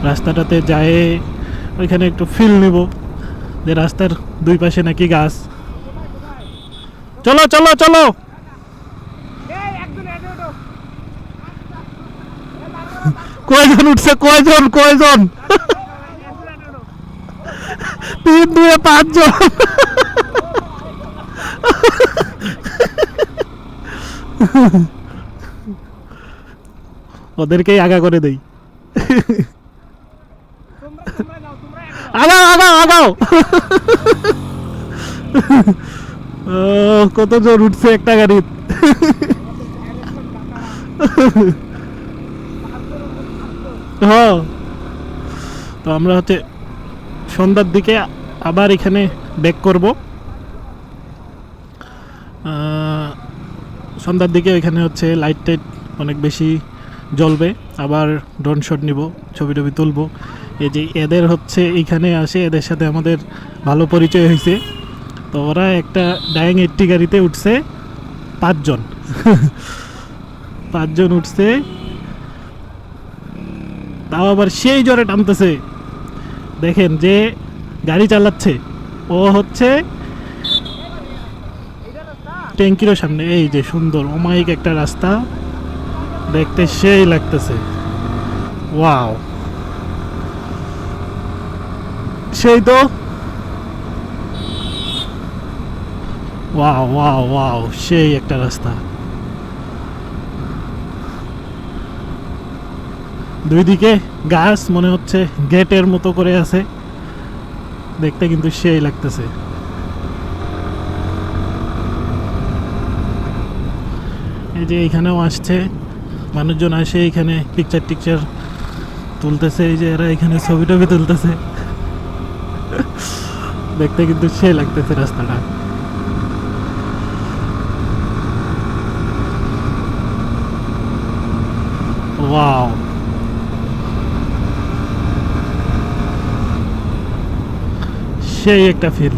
রাস্তাটাতে যায় ওইখানে একটু ফিল নিব যে রাস্তার দুই পাশে নাকি গাছ। চলো চলো চলো, কয়জন উঠছে, কয়জন কয়জন? 3 2 5 জন। ওদেরকেই আগা করে দেই। আগাও আগাও আগাও। কতজন উঠছে একটা গাড়ি? হ্যাঁ, তো আমরা হচ্ছে সন্ধ্যার দিকে আবার এখানে ব্যাক করব। সন্ধ্যার দিকে ওইখানে হচ্ছে লাইট টাইট অনেক বেশি জ্বলবে, আবার ড্রোন শট নিব, ছবি টবি তুলব। এই যে এদের হচ্ছে এইখানে আসে, এদের সাথে আমাদের ভালো পরিচয় হয়েছে। তো ওরা একটা ডাইং 80 গাড়িতে উঠছে 5 জন। 5 জন উঠছে, তাও আবার সেই জোরে টানতেছে। দেখেন যে গাড়ি চালাচ্ছে ও হচ্ছে ট্যাঙ্কিরও সামনে। এই যে সুন্দর অমায়িক একটা রাস্তা, দেখতে সেই লাগতেছে। ওয়াও, সেই তো। ওয়াও ওয়াও ওয়াও, সেই একটা রাস্তা। দুই দিকে গাছ, মনে হচ্ছে গেটের মতো করে আছে, দেখতে কিন্তু সেই লাগতেছে। এই যে এইখানেও আসছে মানুষজন, আসে এখানে পিকচার টিকচার তুলতেছে। এই যে এরা এখানে ছবি টবি তুলতেছে, দেখতে কিন্তু সেই লাগতেছে রাস্তাটা। ওয়াও, সেই একটা ফিল।